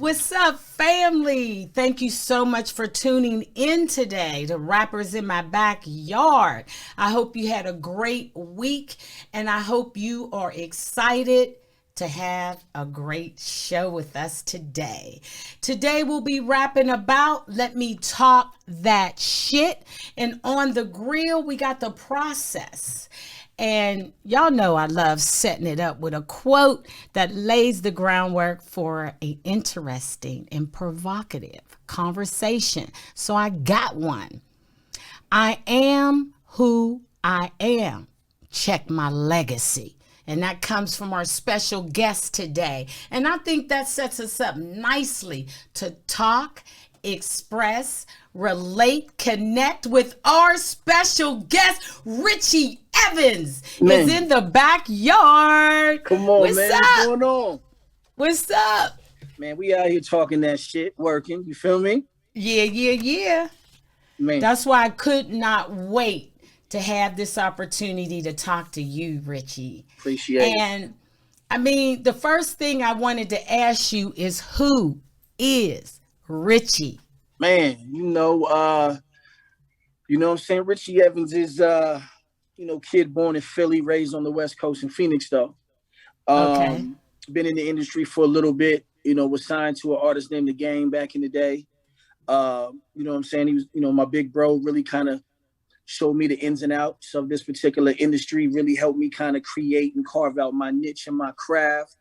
What's up, family? Thank you so much for tuning in today to Rappers in My Backyard. I hope you had a great week and I hope you are excited to have a great show with us today. Today we'll be rapping about Let Me Talk That Shit. And on the grill, we got the process. And y'all know I love setting it up with a quote that lays the groundwork for an interesting and provocative conversation. So I got one. I am who I am. Check my legacy. And that comes from our special guest today. And I think that sets us up nicely to talk, express, relate, connect with our special guest, Richie Evans is in the backyard. Come on, What's man. up? What's going on? What's up? Man, we out here talking that shit, working. You feel me? Yeah. Man. That's why I could not wait to have this opportunity to talk to you, Richie. Appreciate it. And I mean, the first thing I wanted to ask you is, who is Richie? Man, you know what I'm saying? Richie Evans is kid born in Philly, raised on the West Coast in Phoenix though. Okay. Been in the industry for a little bit, was signed to an artist named The Game back in the day. You know what I'm saying? He was, my big bro really kind of showed me the ins and outs of this particular industry, really helped me kind of create and carve out my niche and my craft.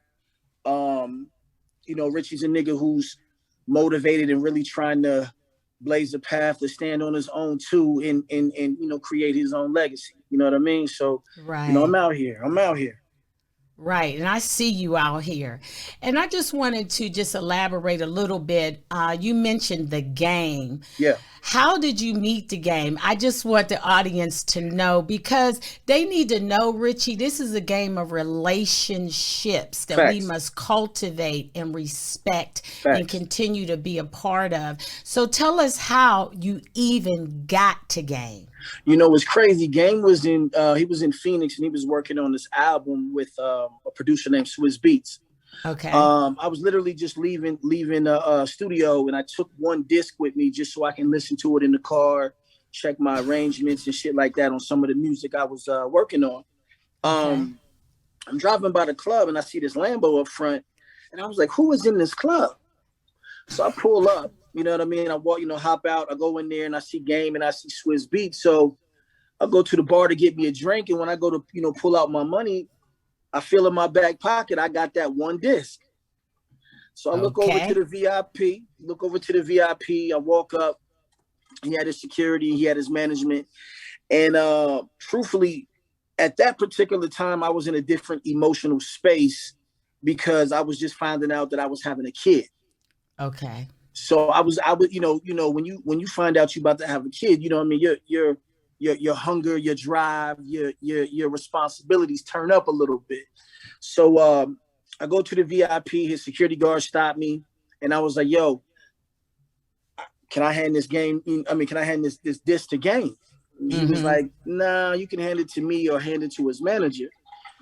Richie's a nigga who's motivated and really trying to blaze a path to stand on his own too and create his own legacy. You know what I mean? So, Right. I'm out here. Right. And I see you out here. And I just wanted to just elaborate a little bit. You mentioned The Game. Yeah. How did you meet The Game? I just want the audience to know, because they need to know, Richie, this is a game of relationships that Facts. we must cultivate and respect Facts. and continue to be a part of. So tell us how you even got to Game. It's crazy. Game was he was in Phoenix and he was working on this album with a producer named Swizz Beatz. Okay. I was literally just leaving a studio, and I took one disc with me just so I can listen to it in the car, check my arrangements and shit like that on some of the music I was working on. Okay. I'm driving by the club and I see this Lambo up front, and I was like, who is in this club? So I pull up, you know what I mean? I walk, hop out, I go in there and I see Game and I see Swizz Beatz. So I go to the bar to get me a drink, and when I go to, pull out my money, I feel in my back pocket, I got that one disc. So I look over to the VIP, I walk up, he had his security, he had his management. And truthfully, at that particular time, I was in a different emotional space because I was just finding out that I was having a kid. Okay. So I would, when you find out you're about to have a kid, you know what I mean? Your hunger, your drive, your responsibilities turn up a little bit. So I go to the VIP, his security guard stopped me, and I was like, yo, can I hand this disc to Game? He was like, nah, you can hand it to me or hand it to his manager.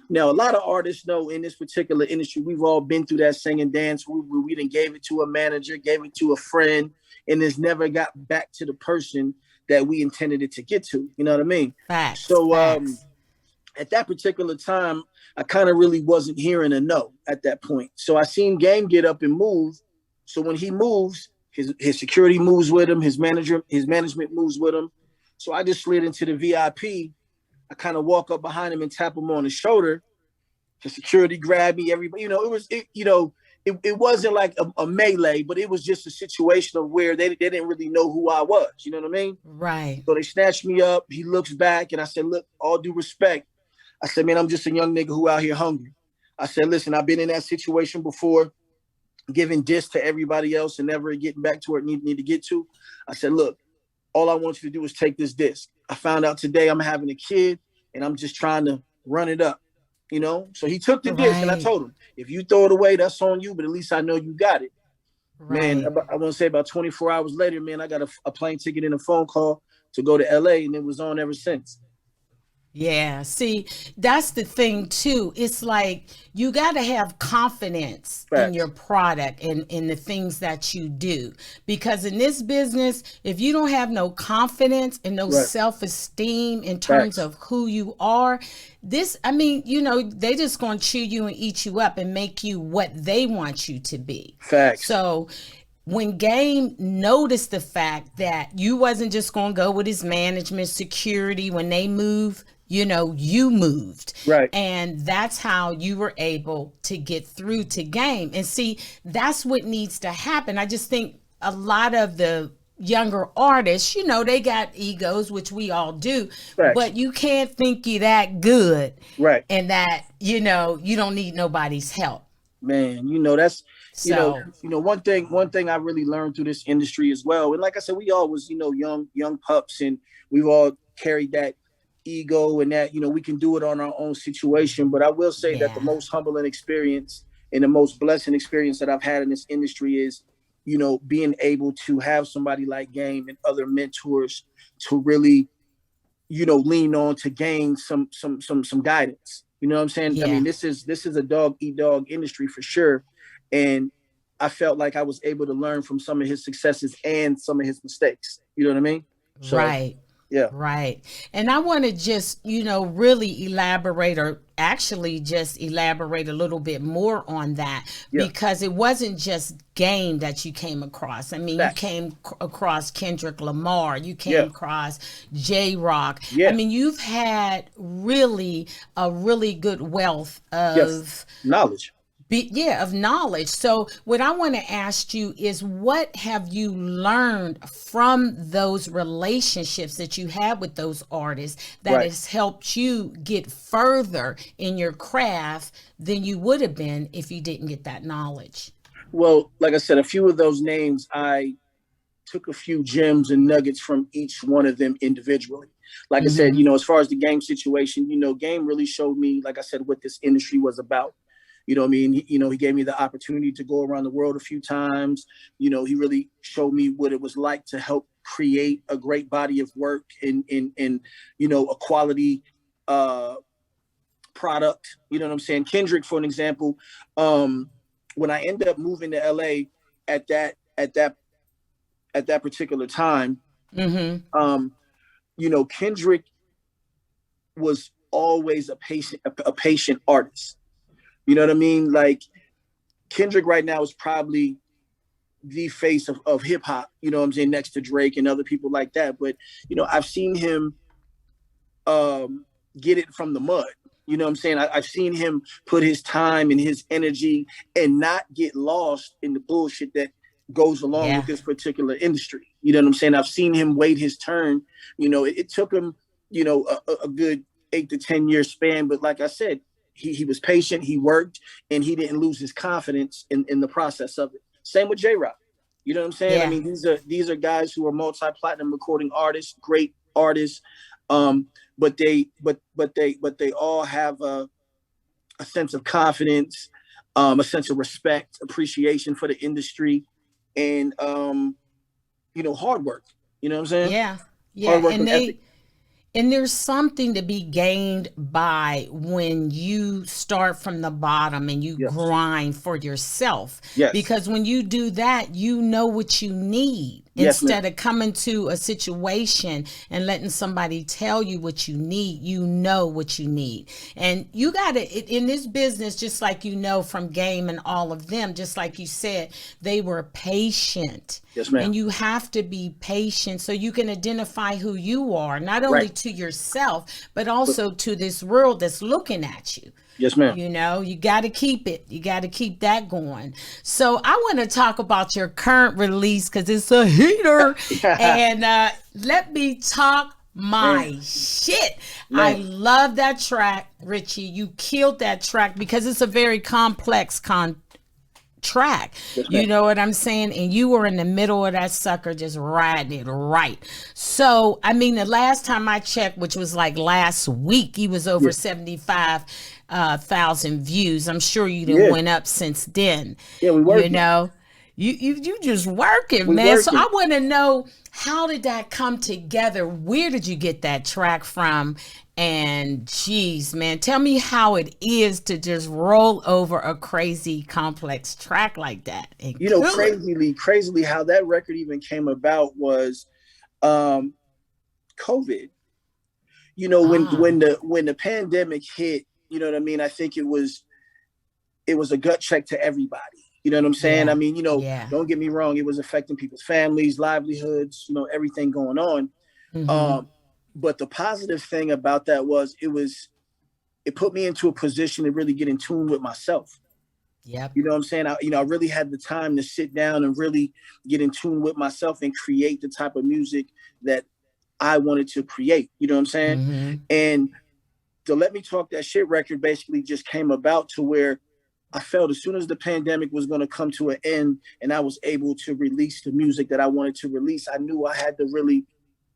Now, a lot of artists know in this particular industry, we've all been through that sing and dance where we done gave it to a manager, gave it to a friend, and it's never got back to the person that we intended it to get to. You know what I mean? Facts. So at that particular time, I kind of really wasn't hearing a no at that point. So I seen Game get up and move. So when he moves, his security moves with him, his management moves with him. So I just slid into the VIP. I kind of walk up behind him and tap him on the shoulder. The security grabbed me. Everybody, it wasn't like a melee, but it was just a situation of where they didn't really know who I was. You know what I mean? Right. So they snatched me up. He looks back and I said, look, all due respect. I said, man, I'm just a young nigga who out here hungry. I said, listen, I've been in that situation before, giving discs to everybody else and never getting back to where it need to get to. I said, look, all I want you to do is take this disc. I found out today I'm having a kid and I'm just trying to run it up, So he took the disc and I told him, if you throw it away, that's on you, but at least I know you got it. Right. Man, I want to say about 24 hours later, man, I got a plane ticket and a phone call to go to LA, and it was on ever since. Yeah, see, that's the thing too. It's like you got to have confidence in your Facts. product and in the things that you do. Because in this business, if you don't have no confidence and no Right. self-esteem in terms Facts. of who you are, this, I mean, you know, they just going to chew you and eat you up and make you what they want you to be. Facts. So when Game noticed the fact that you wasn't just going to go with his management security when they move, you know, you moved. Right. And that's how you were able to get through to Game. And see, that's what needs to happen. I just think a lot of the younger artists, you know, they got egos, which we all do, Facts. but you can't think you that good Right. and that, you know, you don't need nobody's help. Man, that's So, one thing I really learned through this industry as well. And like I said, we all was, young pups, and we've all carried that ego and that, we can do it on our own situation. But I will say that the yeah. most humbling experience and the most blessing experience that I've had in this industry is, being able to have somebody like Game and other mentors to really, lean on to gain some guidance. You know what I'm saying? I mean, Yeah. this is a dog eat dog industry for sure. And I felt like I was able to learn from some of his successes and some of his mistakes. You know what I mean? So Right. yeah, Right. And I want to just, you know, really elaborate or actually just elaborate a little bit more on that yeah, because it wasn't just Game that you came across. I mean, you facts. came across Kendrick Lamar, you came Yeah, across J Rock. I yeah, mean, you've had really a really good wealth yes. of Knowledge. yeah, of knowledge. So what I want to ask you is what have you learned from those relationships that you have with those artists that Right. has helped you get further in your craft than you would have been if you didn't get that knowledge? Well, like I said, a few of those names, I took a few gems and nuggets from each one of them individually. Like I said, Mm-hmm. as far as the Game situation, Game really showed me, like I said, what this industry was about. You know what I mean? He gave me the opportunity to go around the world a few times. He really showed me what it was like to help create a great body of work in a quality uh, product. You know what I'm saying? Kendrick, for an example, when I ended up moving to LA at that particular time, Mm-hmm. Kendrick was always a patient artist. You know what I mean? Like Kendrick right now is probably the face of hip hop, you know what I'm saying, next to Drake and other people like that. But, I've seen him get it from the mud. You know what I'm saying? I've seen him put his time and his energy and not get lost in the bullshit that goes along with Yeah. this particular industry. You know what I'm saying? I've seen him wait his turn. It took him, a good 8 to 10 year span. But like I said, he was patient, he worked, and he didn't lose his confidence in the process of it. Same with J Rock. You know what I'm saying? I Yeah. mean, these are guys who are multi-platinum recording artists, great artists. But they all have a sense of confidence, a sense of respect, appreciation for the industry, and hard work. You know what I'm saying? Yeah. Yeah. Hard work and ethic. And there's something to be gained by when you start from the bottom and you Yes. grind for yourself. Yes. Because when you do that, you know what you need Yes, ma'am. instead of coming to a situation and letting somebody tell you what you need. You know what you need. And you got to, in this business, just like you know from Game and all of them, just like you said, they were patient. Yes, ma'am. And you have to be patient so you can identify who you are, not only Right. to yourself, but But also to this world that's looking at you. yes, ma'am. You know, you got to keep it. You got to keep that going. So I want to talk about your current release because it's a heater. And let me talk Man, my shit. I man. love that track, Richie. You killed that track because it's a very complex track. Yes, You ma'am. know what I'm saying? And you were in the middle of that sucker just riding it right. So, I mean, the last time I checked, which was like last week, he was over Yeah. 75,000 views. I'm sure you done Yeah. went up since then, Yeah, we you working. know? You just working, We man. So working. I want to know, how did that come together? Where did you get that track from? And geez, man, tell me how it is to just roll over a crazy complex track like that and You know, kill it. crazily, how that record even came about was um, COVID. You know, Ah, when the pandemic hit, you know what I mean. I think it was a gut check to everybody. You know what I'm saying? I yeah, mean, you know, yeah. don't get me wrong, it was affecting people's families, livelihoods, you know, everything going on. Mm-hmm. Um, but the positive thing about that was it put me into a position to really get in tune with myself. Yep. You know what I'm saying? I really had the time to sit down and really get in tune with myself and create the type of music that I wanted to create. You know what I'm saying? Mm-hmm. And the Let Me Talk That Shit record basically just came about to where I felt as soon as the pandemic was going to come to an end and I was able to release the music that I wanted to release, I knew I had to really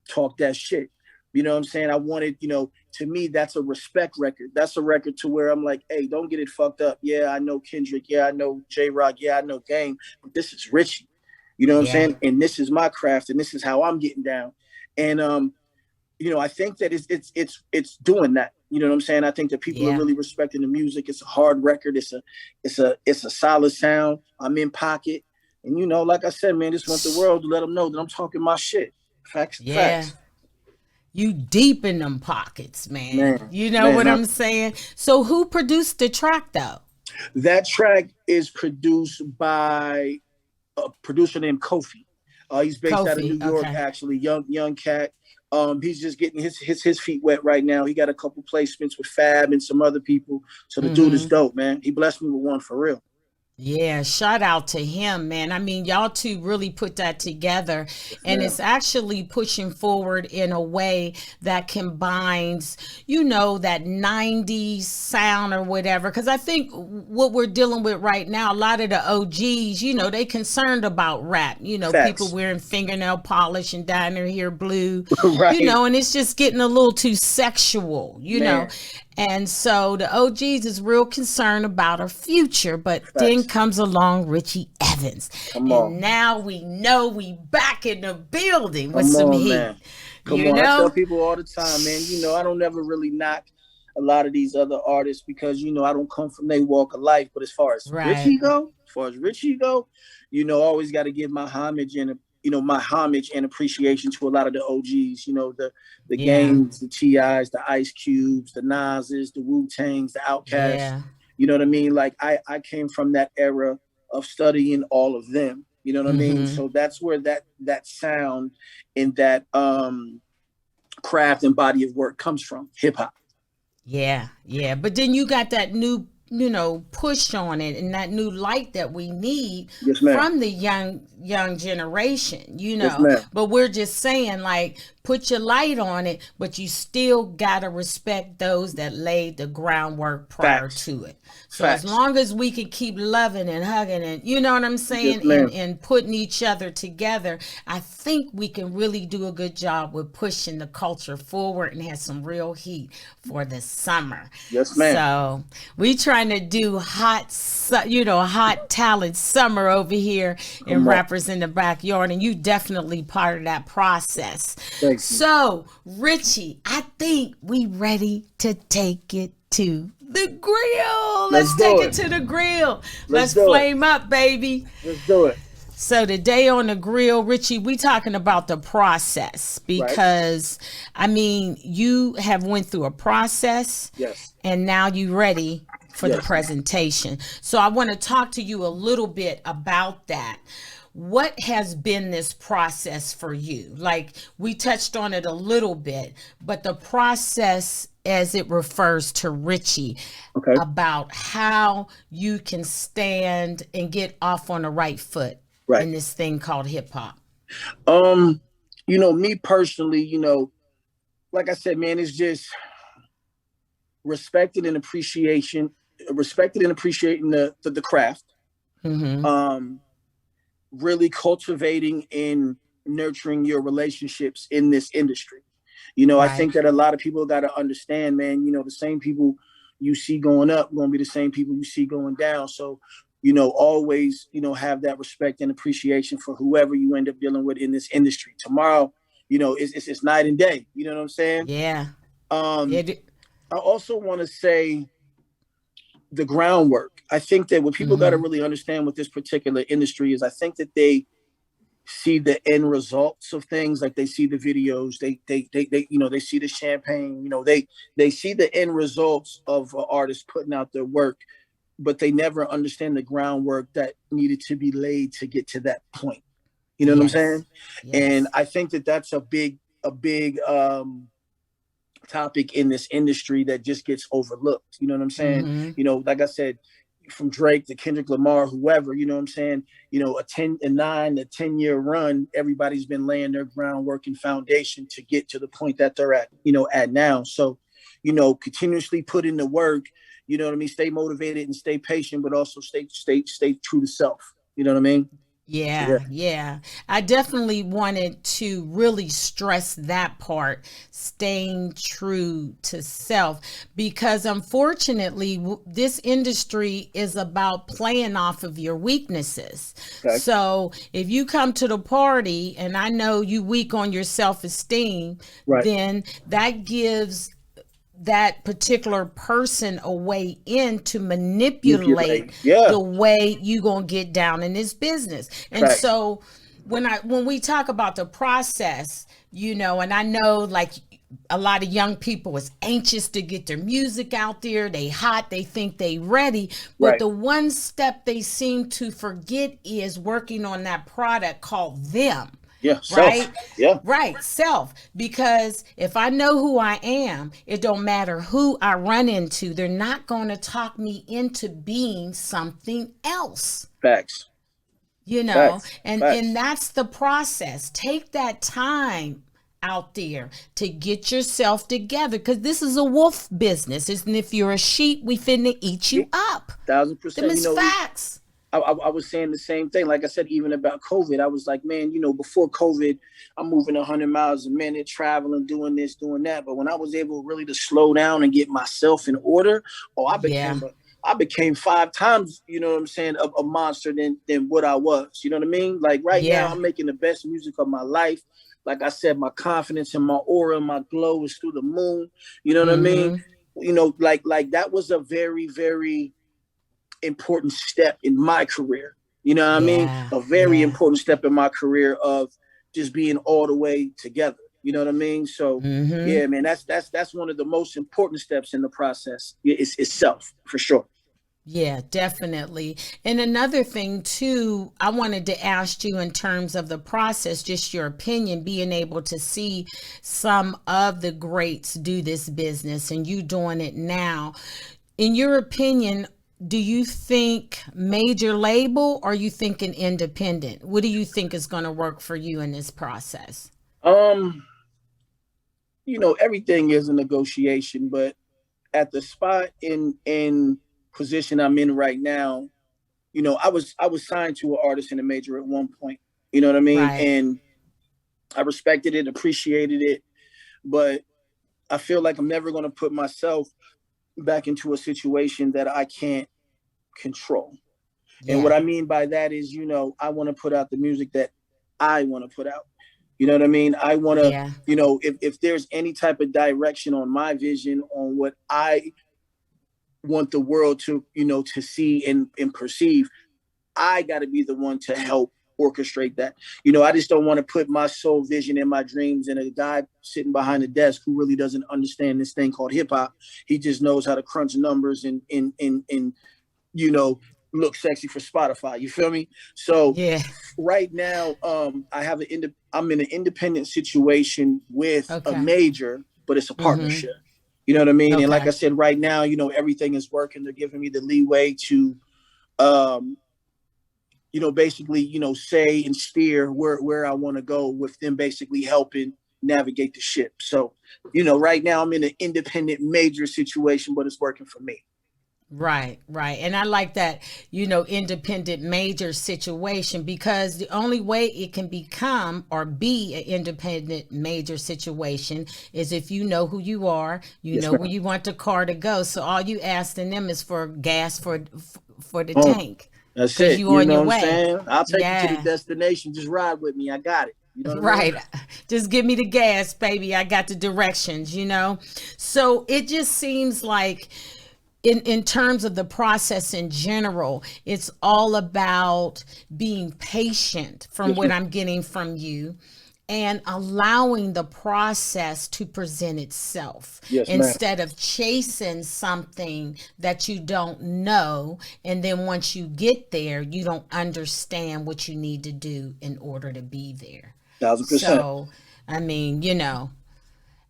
talk that shit. You know what I'm saying? I wanted, you know, to me, that's a respect record. That's a record to where I'm like, hey, don't get it fucked up. Yeah, I know Kendrick. Yeah, I know J Rock. Yeah, I know Game. But this is Richie. You know what I'm Yeah. saying? And this is my craft, and this is how I'm getting down. And you know, I think that it's doing that. You know what I'm saying? I think that people are Yeah. really respecting the music. It's a hard record. It's a solid sound. I'm in pocket, and you know, like I said, man, just want the world to let them know that I'm talking my shit. Facts, Yeah. facts, You deep in them pockets, man. man, You know man. what I'm saying? So who produced the track though? That track is produced by a producer named Kofi. He's based out of New Kofi. York, Okay. actually. Young cat. He's just getting his feet wet right now. He got a couple placements with Fab and some other people. So the dude is Mm-hmm. dope, man. He blessed me with one for real. Yeah, shout out to him, man. I mean, y'all two really put that together, Yes, and it's ma'am. actually pushing forward in a way that combines, that 90s sound or whatever. Because I think what we're dealing with right now, a lot of the OGs, they concerned about rap, people Facts. wearing fingernail polish and dyeing their hair blue, Right. and it's just getting a little too sexual. Man. And so the OGs is real concerned about our future, but then Facts. comes along Richie Evans. Come on. And now we know we back in the building with Come some on, heat. man. Come You on. I tell know? people all the time, man, you know, I don't never really knock a lot of these other artists because, you know, I don't come from their walk of life. But Right. As far as Richie go, you know, I always got to give my homage and, you know, my homage and appreciation to a lot of the OGs, you know, the Yeah. Games, the TIs, the Ice Cubes, the Nas's, the Wu-Tangs, the Outcasts. Yeah. You know what I mean? Like I came from that era of studying all of them. You know what I mean? Mm-hmm. So that's where that sound and that craft and body of work comes from, hip hop. Yeah, yeah. But then you got that new, push on it and that new light that we need Yes, ma'am. from the young generation. Yes, ma'am. But we're just saying, like, put your light on it, but you still gotta respect those that laid the groundwork prior Facts. to it. So as Facts. long as we can keep loving and hugging and you know what I'm Yes, saying, and ma'am. and putting each other together, I think we can really do a good job with pushing the culture forward and have some real heat for the summer. Yes, ma'am. So we trying to do hot talent summer over here in Come on. Rappers in the Backyard, and you definitely part of that process. Thank you. So Richie, I think we ready to take it to the grill. Let's Let's take do it it. to the grill. Let's Let's do it. flame up, baby. Let's do it. So today on the grill, Richie, we talking about the process Right. because I mean you have went through a process Yes. and now you ready for the Yes. presentation. So I want to talk to you a little bit about that. What has been this process for you? Like we touched on it a little bit, but the process as it refers to Richie Okay. about how you can stand and get off on the right foot Right. in this thing called hip hop. Um, you know, me personally, you know, like I said, man, it's just respected and appreciation, respected and appreciating the craft. Mm-hmm. Um, really cultivating and nurturing your relationships in this industry. You know, I Right. think that a lot of people got to understand, man, you know, the same people you see going up going to be the same people you see going down. So, always, have that respect and appreciation for whoever you end up dealing with in this industry. Tomorrow, it's night and day. You know what I'm saying? Yeah. Um, Yeah. I also want to say the groundwork. I think that what people got to Mm-hmm. really understand with this particular industry is I think that they see the end results of things, like they see the videos, they see the champagne, they see the end results of artists putting out their work, but they never understand the groundwork that needed to be laid to get to that point. You know what I'm Yes. saying? And Yes. I think that that's a big topic in this industry that just gets overlooked. You know what I'm saying? Mm-hmm. Like I said, from Drake to Kendrick Lamar, whoever, you know what I'm saying? A 10 and 9 to 10-year run, everybody's been laying their groundwork and foundation to get to the point that they're at now. So, continuously put in the work, you know what I mean? Stay motivated and stay patient, but also stay true to self. You know what I mean? So yeah. Yeah, yeah. I definitely wanted to really stress that part, staying true to self, because unfortunately, this industry is about playing off of your weaknesses. Okay. So if you come to the party and I know you weak on your self esteem, Right. then that gives that particular person a way in to manipulate Manipulate. Yeah. the way you gonna get down in this business. And Facts. so when we talk about the process, and I know like a lot of young people is anxious to get their music out there, they hot, they think they ready, but Right. the one step they seem to forget is working on that product called them. Yeah. Self. Right? Yeah. Right, self. Because if I know who I am, it don't matter who I run into. They're not going to talk me into being something else. Facts. You know, Facts. and Facts. that's the process. Take that time out there to get yourself together, because this is a wolf business. And if you're a sheep, we finna eat Yeah, you up. thousand Them percent. is facts. I was saying the same thing. Like I said, even about COVID, I was like, man, before COVID, I'm moving 100 miles a minute, traveling, doing this, doing that. But when I was able really to slow down and get myself in order, oh, Yeah. I became 5 times, you know what I'm saying, a monster than what I was. You know what I mean? Like right now, Yeah. I'm making the best music of my life. Like I said, my confidence and my aura and my glow is through the moon. You know what I mean? Mm-hmm. Like that was a very, very important step in my career. You know what I mean? Yeah. A very Yeah. important step in my career of just being all the way together. You know what I mean? So Mm-hmm. yeah, man, that's one of the most important steps in the process. It's self for sure. Yeah, definitely. And another thing too, I wanted to ask you in terms of the process, just your opinion, being able to see some of the greats do this business and you doing it now. In your opinion, do you think major label or you think an independent? What do you think is going to work for you in this process? Um, everything is a negotiation, but at the spot in position I'm in right now, I was signed to an artist in a major at one point. You know what I mean? Right. And I respected it, appreciated it, but I feel like I'm never going to put myself back into a situation that I can't control. And what Yeah. I mean by that is, I want to put out the music that I want to put out. You know what I mean? I want to, Yeah. if there's any type of direction on my vision on what I want the world to see and perceive, I got to be the one to help orchestrate that. I just don't want to put my soul vision and my dreams in a guy sitting behind the desk who really doesn't understand this thing called hip hop. He just knows how to crunch numbers and you know look sexy for Spotify. You feel me? So Yeah. right now, I'm in an independent situation with a Okay. major, but it's a Mm-hmm. partnership. You know what I mean? And like Okay. I said, right now, everything is working. They're giving me the leeway to um, basically, say and steer where I want to go with them basically helping navigate the ship. So, right now I'm in an independent major situation, but it's working for me. Right, right. And I like that, independent major situation, because the only way it can become or be an independent major situation is if you know who you are, you Yes, know where ma'am. you want the car to go. So all you asking them is for gas for the Boom. tank. That's because it. you You on know your what I'm way. saying? I'll take you to the Yeah. destination. Just ride with me. I got it. You know what I mean? Right. Just give me the gas, baby. I got the directions. So it just seems like in terms of the process in general, it's all about being patient from Yes, what ma'am. I'm getting from you and allowing the process to present itself Yes, ma'am. instead of chasing something that you don't know. And then once you get there, you don't understand what you need to do in order to be there. 1,000%. So, I mean,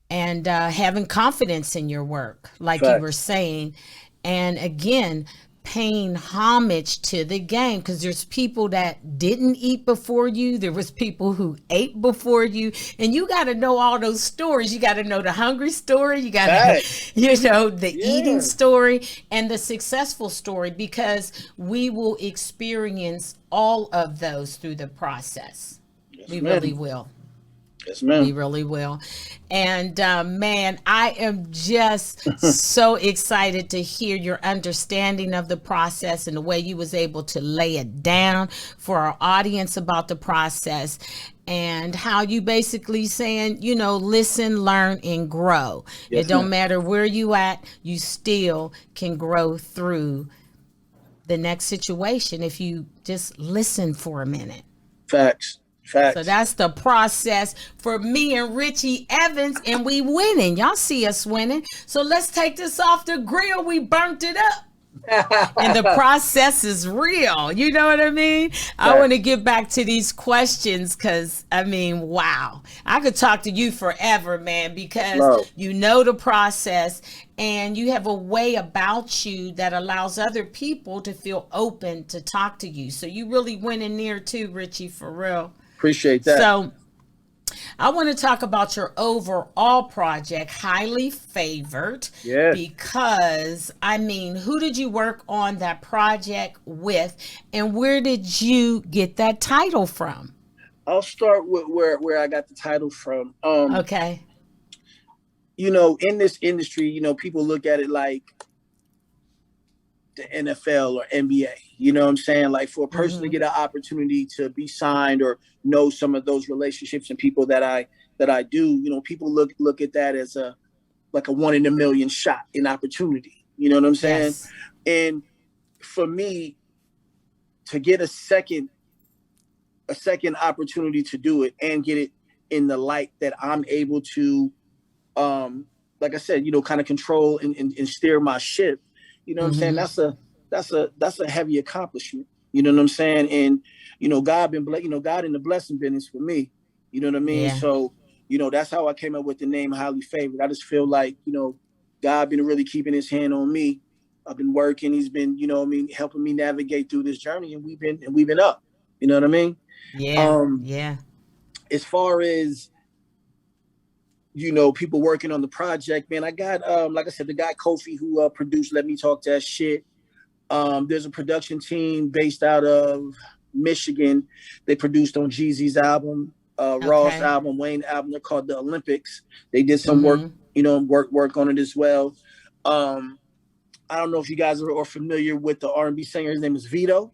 and having confidence in your work, like you were Facts. saying. And again, paying homage to the game, because there's people that didn't eat before you. There was people who ate before you, and you got to know all those stories. You got to know the hungry story. You got to, Facts. the eating Yeah. story and the successful story, because we will experience all of those through the process. Yes, We really ma'am. will. Yes, We ma'am. really will. And man, I am just so excited to hear your understanding of the process and the way you was able to lay it down for our audience about the process, and how you basically saying, listen, learn, and grow. It Yes, don't ma'am. matter where you at, you still can grow through the next situation if you just listen for a minute. Facts. So Facts. that's the process for me and Richie Evans, and we winning. Y'all see us winning. So let's take this off the grill. We burnt it up. And the process is real. You know what I mean? I want to Facts. get back to these questions because, I mean, wow. I could talk to you forever, man, That's because love. you know the process and you have a way about you that allows other people to feel open to talk to you. So you really went in there too, Richie, for real. Appreciate that. So I want to talk about your overall project, Highly Favored, Yes. because I mean, who did you work on that project with, and where did you get that title from? I'll start with where I got the title from. Okay. In this industry, people look at it like the NFL or NBA. You know what I'm saying? Like, for a person to Mm-hmm. get an opportunity to be signed or know some of those relationships and people that I do, people look at that as a like a 1 in a million shot in opportunity. You know what I'm saying? Yes. And for me to get a second opportunity to do it and get it in the light that I'm able to, like I said, kind of control and steer my ship. You know what I'm saying? Mm-hmm. That's a heavy accomplishment. You know what I'm saying? And God God in the blessing business for me. You know what I mean? Yeah. So that's how I came up with the name Highly Favored. I just feel like God been really keeping His hand on me. I've been working. He's been helping me navigate through this journey, and we've been up. You know what I mean? Yeah. Um, Yeah. as far as people working on the project, man, I got like I said, the guy Kofi who produced Let Me Talk That Shit. There's a production team based out of Michigan. They produced on Jeezy's album, Raw's Okay. album, Wayne album. They're called the Olympics. They did some work, Mm-hmm. work on it as well. Um, I don't know if you guys are familiar with the R&B singer. His name is Vito.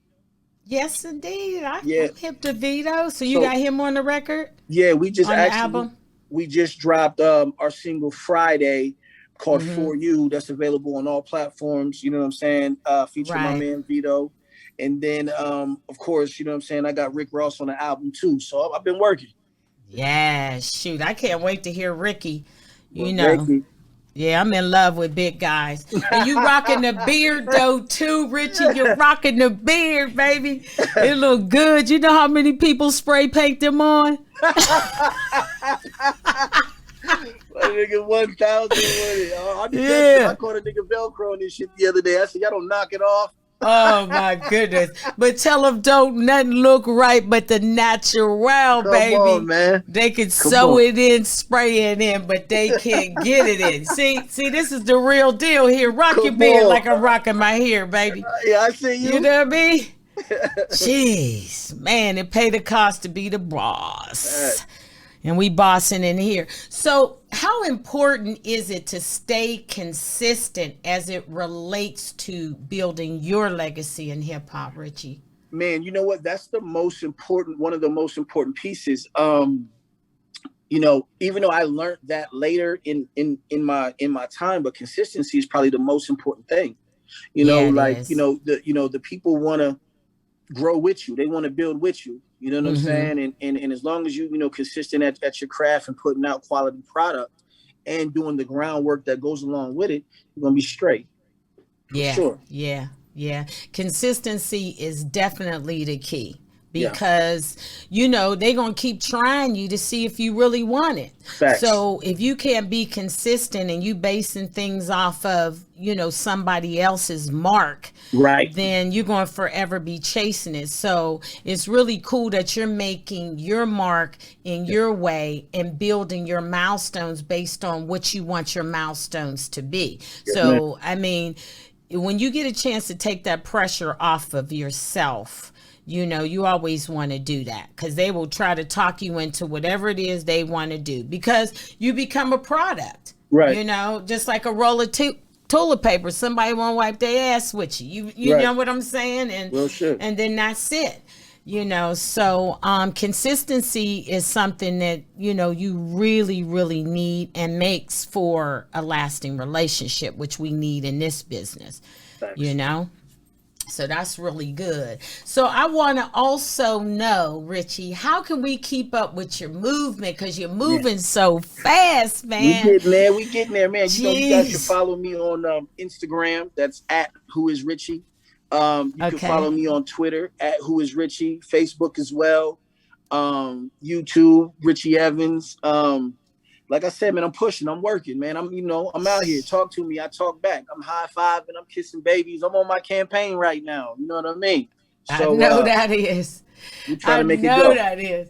Yes, indeed. Yeah. I'm hip to Vito. So you So got him on the record, yeah, we just on the actually album? we just dropped our single Friday called Mm-hmm. For You. That's available on all platforms. You know what I'm saying? Featuring my Right. man Vito. And then of course, you know what I'm saying, I got Rick Ross on the album too. So I've been working. Yeah, shoot. I can't wait to hear Ricky. Well, You thank know. you. Yeah, I'm in love with big guys. And you rocking the beard though too, Richie. You're rocking the beard, baby. It look good. You know how many people spray paint them on? My nigga 1,000 with it. I be catching him. I Yeah. caught a nigga Velcro on this shit the other day. I said, y'all don't knock it off. Oh my goodness. But tell them don't nothing look right but the natural, Come on, baby. man. They can Come sew on. it in, spray it in, but they can't get it in. See, this is the real deal here. Rock your Come beard on. like I'm rocking my hair, baby. Yeah, I see You you. know what I mean? Jeez, man, it pay the cost to be the boss. Facts. And we bossing in here. So how important is it to stay consistent as it relates to building your legacy in hip hop, Richie? Man, you know what? That's the most important, one of the most important pieces. Even though I learned that later in my time, but consistency is probably the most important thing. Yeah, it Like, is. the people want to grow with you. They want to build with you. You know what I'm Mm-hmm. saying? And as long as consistent at your craft and putting out quality product and doing the groundwork that goes along with it, you're gonna be straight for Yeah, sure. yeah, yeah. Consistency is definitely the key Yeah. because they're going to keep trying you to see if you really want it. Facts. So if you can't be consistent and you basing things off of, somebody else's mark, Right. then you're going to forever be chasing it. So it's really cool that you're making your mark in your way and building your milestones based on what you want your milestones to be. Yes, man. So, I mean, when you get a chance to take that pressure off of yourself, you always want to do that because they will try to talk you into whatever it is they want to do because you become a product, Right. just like a roll of toilet paper. Somebody won't wipe their ass with you. You Right. know what I'm saying? Real shit. And then that's it. So consistency is something that you really really need and makes for a lasting relationship, which we need in this business. Facts. So that's really good. So I want to also know, Richie, how can we keep up with your movement? Because you're moving so fast, man. We getting there, man. You guys should Jeez. follow me on Instagram. That's at Who Is Richie. You can Okay. follow me on Twitter at Who Is Richie, Facebook as well, YouTube, Richie Evans. Like I said, man, I'm pushing, I'm working, man. I'm out here. Talk to me, I talk back. I'm high fiving, I'm kissing babies. I'm on my campaign right now. You know what I mean? I So know that is. we're trying I to make it know go. that is.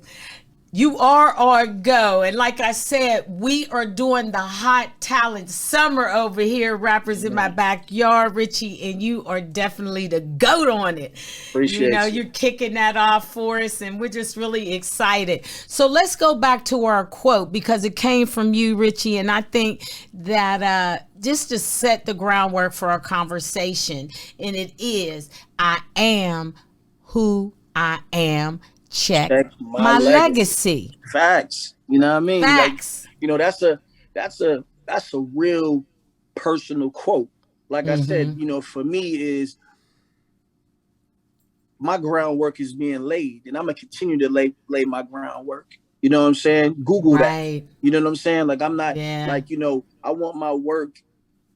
You are our go. And like I said, we are doing the hot talent summer over here, Rappers in My Backyard, Richie, and you are definitely the GOAT on it. Appreciate you. You're kicking that off for us, and we're just really excited. So let's go back to our quote because it came from you, Richie, and I think that just to set the groundwork for our conversation, and it is, I am who I am. Check my legacy. Facts. You know what I mean? Facts. Like, that's a real personal quote. Like I said, for me is my groundwork is being laid, and I'm gonna continue to lay my groundwork. You know what I'm saying? Google Right. that. You know what I'm saying? Like I'm not Yeah. I want my work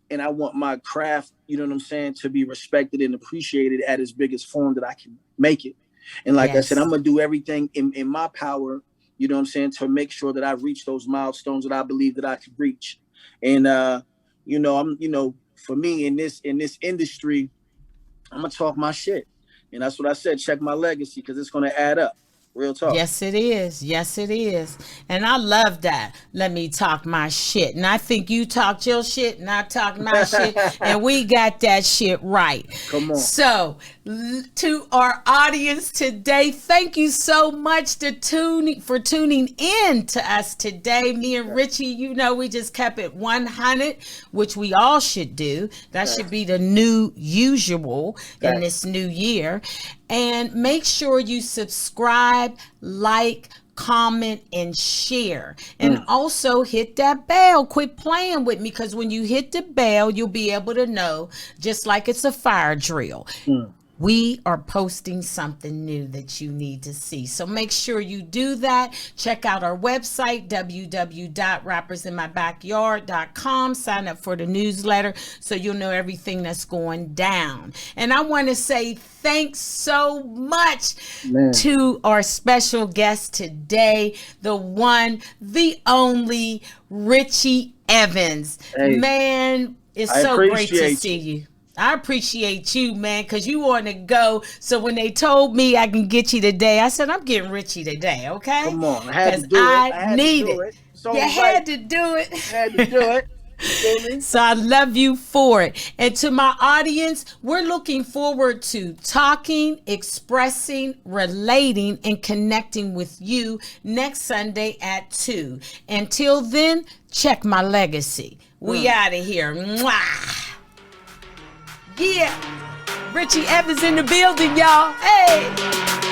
and I want my craft, you know what I'm saying, to be respected and appreciated at its biggest form that I can make it. And like I said, I'm gonna do everything in my power, you know what I'm saying, to make sure that I reach those milestones that I believe that I can reach. And for me in this industry, I'm gonna talk my shit. And that's what I said, check my legacy, because it's gonna add up. Real talk. Yes, it is. Yes, it is. And I love that. Let me talk my shit. And I think you talked your shit and I talked my shit. And we got that shit right. Come on. So, to our audience today, thank you so much for tuning in to us today. Me and Richie, we just kept it 100, which we all should do. That should be the new usual in this new year. And make sure you subscribe, like, comment, and share. And also hit that bell. Quit playing with me, because when you hit the bell, you'll be able to know, just like it's a fire drill. We are posting something new that you need to see. So make sure you do that. Check out our website, www.rappersinmybackyard.com. Sign up for the newsletter so you'll know everything that's going down. And I want to say thanks so much to our special guest today, the one, the only, Richie Evans. Hey, man, it's so great to see you. I appreciate you, man, because you want to go. So when they told me I can get you today, I said, I'm getting Richie today, okay? Come on. I had to do it. I need it. You had to do it. I had to do it. So I love you for it. And to my audience, we're looking forward to talking, expressing, relating, and connecting with you next Sunday at 2. Until then, check my legacy. We out of here. Mwah. Yeah. Richie Evans in the building, y'all. Hey.